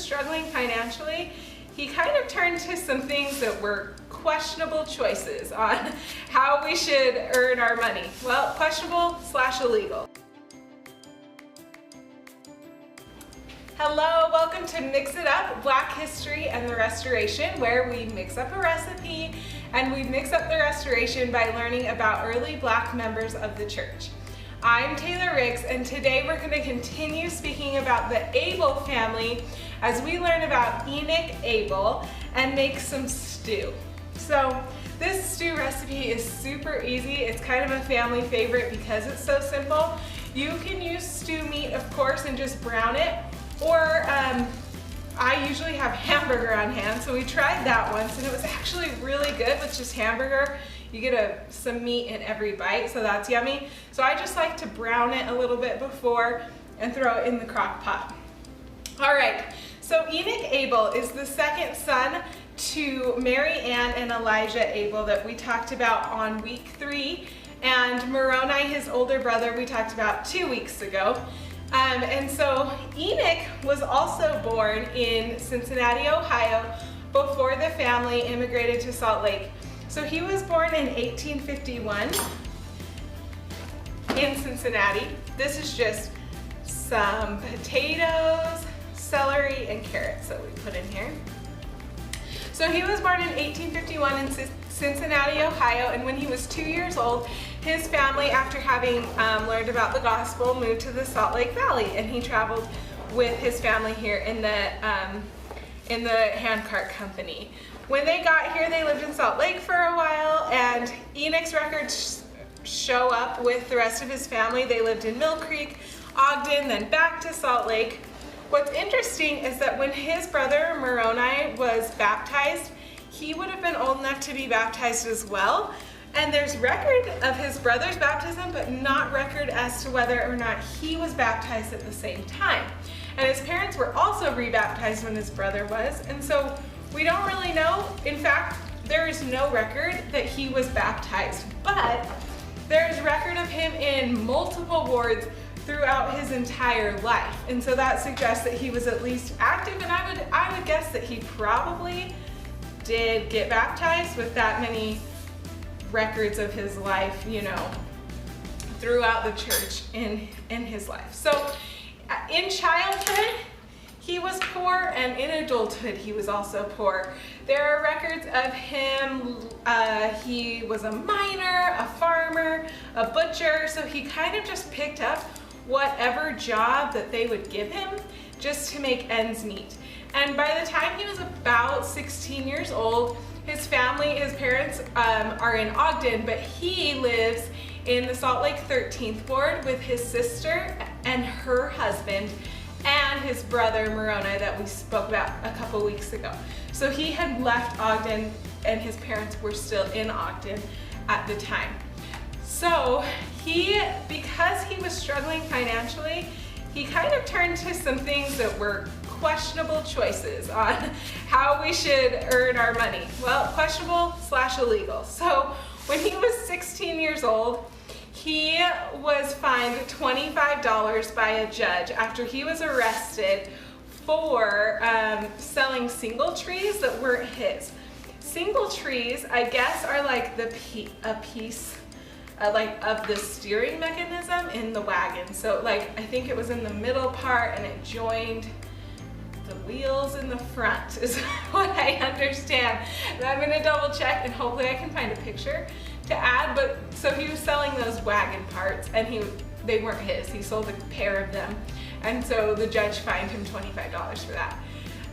struggling financially, he kind of turned to some things that were questionable choices on how we should earn our money. Well, questionable / illegal. Hello, welcome to Mix It Up, Black History and the Restoration, where we mix up a recipe and we mix up the restoration by learning about early Black members of the church. I'm Taylor Riggs, and today we're going to continue speaking about the Able family as we learn about Enoch Able and make some stew. So this stew recipe is super easy. It's kind of a family favorite because it's so simple. You can use stew meat, of course, and just brown it. Or I usually have hamburger on hand, so we tried that once and it was actually really good with just hamburger. You get some meat in every bite, so that's yummy. So I just like to brown it a little bit before and throw it in the crock pot. All right, so Enoch Able is the second son to Mary Ann and Elijah Able that we talked about on week 3, and Moroni, his older brother, we talked about 2 weeks ago. And so Enoch was also born in Cincinnati, Ohio, before the family immigrated to Salt Lake. So he was born in 1851 in Cincinnati. This is just some potatoes, celery, and carrots that we put in here. So he was born in 1851 in Cincinnati, Ohio, and when he was 2 years old, his family, after having learned about the gospel, moved to the Salt Lake Valley, and he traveled with his family here in the handcart company. When they got here, they lived in Salt Lake for a while, and Enoch's records show up with the rest of his family. They lived in Mill Creek, Ogden, then back to Salt Lake. What's interesting is that when his brother Moroni was baptized, he would have been old enough to be baptized as well. And there's record of his brother's baptism, but not record as to whether or not he was baptized at the same time. And his parents were also rebaptized when his brother was, and so we don't really know. In fact, there is no record that he was baptized, but there's record of him in multiple wards throughout his entire life. And so that suggests that he was at least active, and I would guess that he probably did get baptized with that many records of his life, you know, throughout the church in his life. So in childhood, he was poor, and in adulthood, he was also poor. There are records of him, he was a miner, a farmer, a butcher, so he kind of just picked up whatever job that they would give him just to make ends meet. And by the time he was about 16 years old, his parents are in Ogden, but he lives in the Salt Lake 13th ward with his sister and her husband and his brother Moroni that we spoke about a couple weeks ago. So he had left Ogden and his parents were still in Ogden at the time. So because he was struggling financially, he kind of turned to some things that were questionable choices on how we should earn our money. Well, questionable / illegal. So when he was 16 years old, he was fined $25 by a judge after he was arrested for selling single trees that weren't his. Single trees, I guess, are like a piece like of the steering mechanism in the wagon. So like, I think it was in the middle part and it joined the wheels in the front is what I understand. And I'm gonna double check and hopefully I can find a picture to add, but so he was selling those wagon parts and they weren't his. He sold a pair of them. And so the judge fined him $25 for that.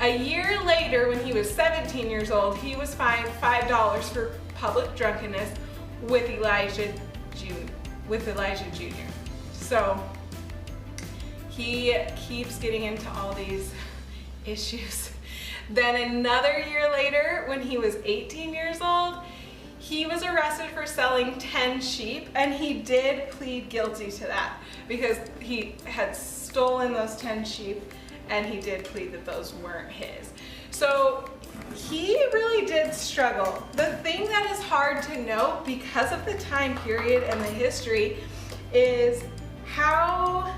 A year later, when he was 17 years old, he was fined $5 for public drunkenness with Elijah Jr. So he keeps getting into all these issues. Then another year later, when he was 18 years old, he was arrested for selling 10 sheep, and he did plead guilty to that because he had stolen those 10 sheep, and he did plead that those weren't his. So he really did struggle. The thing that is hard to note because of the time period and the history is how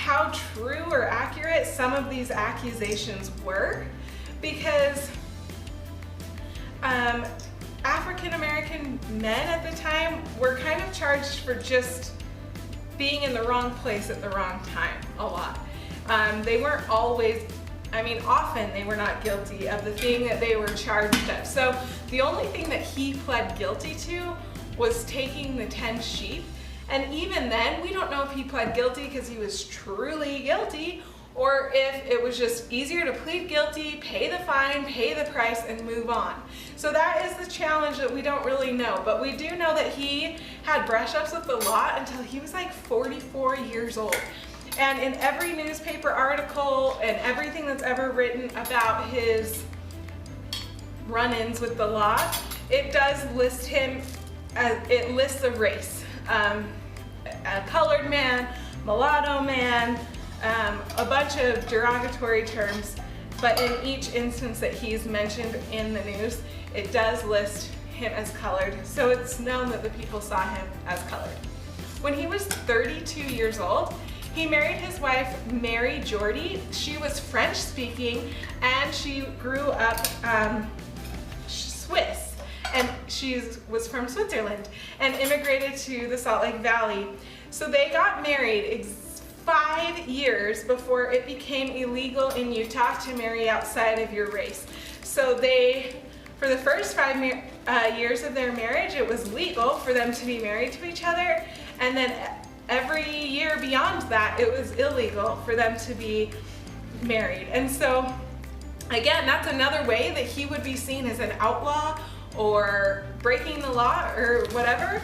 how true or accurate some of these accusations were, because African American men at the time were kind of charged for just being in the wrong place at the wrong time a lot. They weren't always, often they were not guilty of the thing that they were charged of. So the only thing that he pled guilty to was taking the 10 sheep. And even then, we don't know if he pled guilty because he was truly guilty, or if it was just easier to plead guilty, pay the fine, pay the price, and move on. So that is the challenge that we don't really know. But we do know that he had brush-ups with the law until he was like 44 years old. And in every newspaper article and everything that's ever written about his run-ins with the law, it does list him as, it lists a race. A colored man, mulatto man, a bunch of derogatory terms, but in each instance that he's mentioned in the news, it does list him as colored, so it's known that the people saw him as colored. When he was 32 years old, he married his wife, Mary Jordy. She was French speaking, and she grew up Swiss. And she was from Switzerland and immigrated to the Salt Lake Valley. So they got married 5 years before it became illegal in Utah to marry outside of your race. So for the first 5 years of their marriage, it was legal for them to be married to each other. And then every year beyond that, it was illegal for them to be married. And so, again, that's another way that he would be seen as an outlaw or breaking the law or whatever,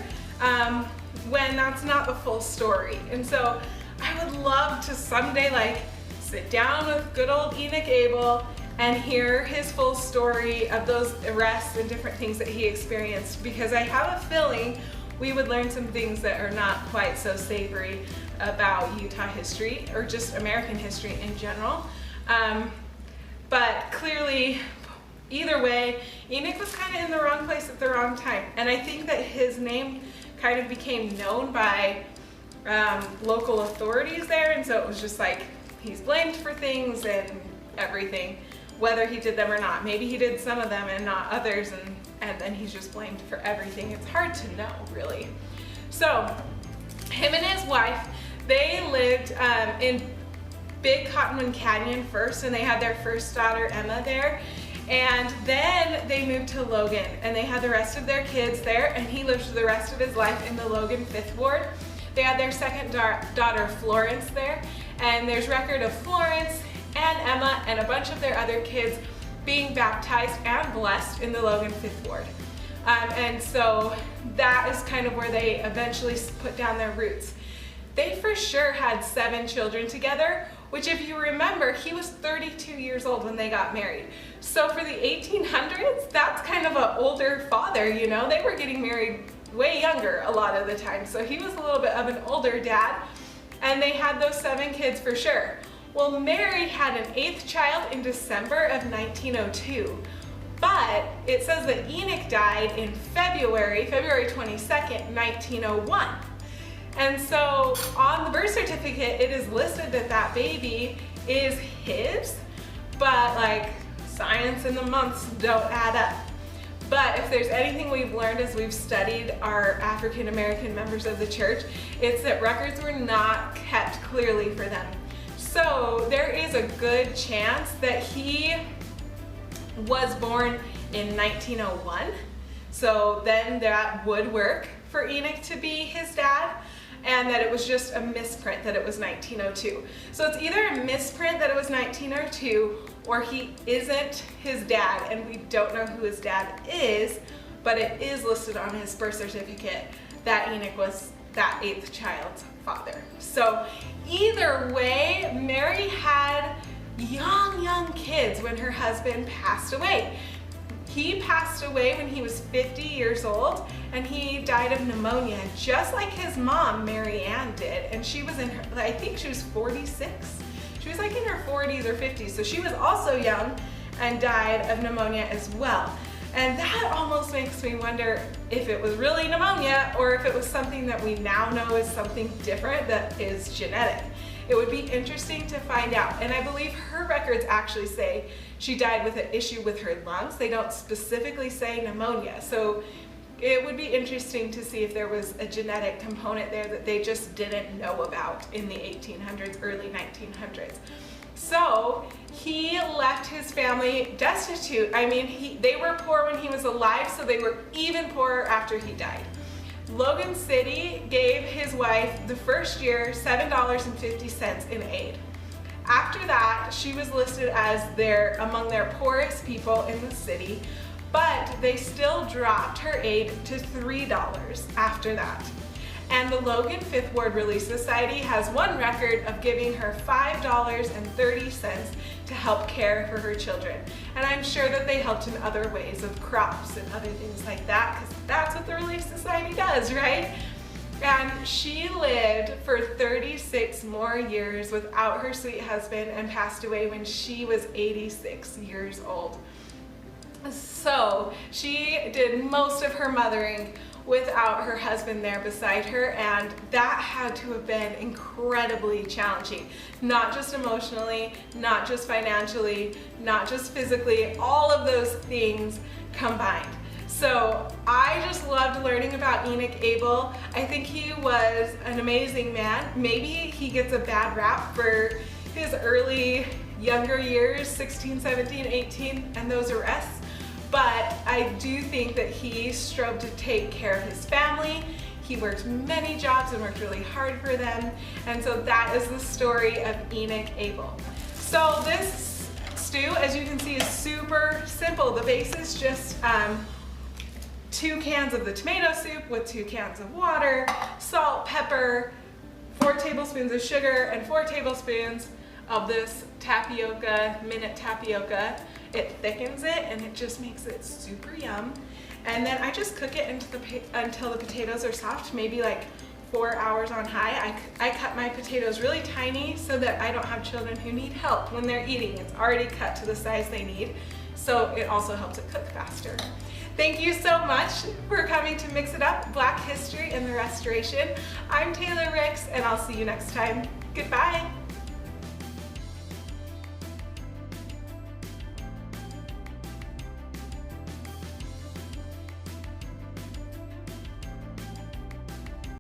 when that's not the full story. And so I would love to someday sit down with good old Enoch Able and hear his full story of those arrests and different things that he experienced, because I have a feeling we would learn some things that are not quite so savory about Utah history or just American history in general. But clearly, either way, Enoch was kind of in the wrong place at the wrong time. And I think that his name kind of became known by local authorities there. And so it was just he's blamed for things and everything, whether he did them or not. Maybe he did some of them and not others, and then he's just blamed for everything. It's hard to know, really. So him and his wife, they lived in Big Cottonwood Canyon first, and they had their first daughter, Emma, there. And then they moved to Logan, and they had the rest of their kids there, and he lived the rest of his life in the Logan 5th Ward. They had their second daughter, Florence, there, and there's record of Florence and Emma and a bunch of their other kids being baptized and blessed in the Logan 5th Ward. And so that is kind of where they eventually put down their roots. They for sure had 7 children together, which, if you remember, he was 32 years old when they got married. So for the 1800s, that's kind of an older father, you know? They were getting married way younger a lot of the time. So he was a little bit of an older dad, and they had those 7 kids for sure. Well, Mary had an 8th child in December of 1902, but it says that Enoch died in February 22nd, 1901. And so on the birth certificate, it is listed that that baby is his, but science and the months don't add up. But if there's anything we've learned as we've studied our African American members of the church, it's that records were not kept clearly for them. So there is a good chance that he was born in 1901. So then that would work for Enoch to be his dad, and that it was just a misprint that it was 1902. So it's either a misprint that it was 1902, or he isn't his dad, and we don't know who his dad is, but it is listed on his birth certificate that Enoch was that 8th child's father. So either way, Mary had young kids when her husband passed away. He passed away when he was 50 years old, and he died of pneumonia, just like his mom, Mary Ann, did. And she was in her, I think she was 46. She was in her 40s or 50s, so she was also young and died of pneumonia as well. And that almost makes me wonder if it was really pneumonia or if it was something that we now know is something different that is genetic. It would be interesting to find out. And I believe her records actually say she died with an issue with her lungs. They don't specifically say pneumonia. So it would be interesting to see if there was a genetic component there that they just didn't know about in the 1800s, early 1900s. So he left his family destitute. I mean, they were poor when he was alive, so they were even poorer after he died. Logan City gave his wife the first year $7.50 in aid. After that, she was listed as among their poorest people in the city, but they still dropped her aid to $3 after that. And the Logan Fifth Ward Relief Society has one record of giving her $5.30 to help care for her children. And I'm sure that they helped in other ways of crops and other things like that, because that's what the Relief Society does, right? And she lived for 36 more years without her sweet husband and passed away when she was 86 years old. So she did most of her mothering without her husband there beside her, and that had to have been incredibly challenging. Not just emotionally, not just financially, not just physically, all of those things combined. So I just loved learning about Enoch Able. I think he was an amazing man. Maybe he gets a bad rap for his early, younger years, 16, 17, 18, and those arrests. But I do think that he strove to take care of his family. He worked many jobs and worked really hard for them. And so that is the story of Enoch Able. So this stew, as you can see, is super simple. The base is just 2 cans of the tomato soup with 2 cans of water, salt, pepper, 4 tablespoons of sugar, and 4 tablespoons of this tapioca, minute tapioca. It thickens it and it just makes it super yum. And then I just cook it until the potatoes are soft, maybe like 4 hours on high. I cut my potatoes really tiny so that I don't have children who need help when they're eating. It's already cut to the size they need, so it also helps it cook faster. Thank you so much for coming to Mix It Up, Black History and the Restoration. I'm Taylor Ricks, and I'll see you next time. Goodbye.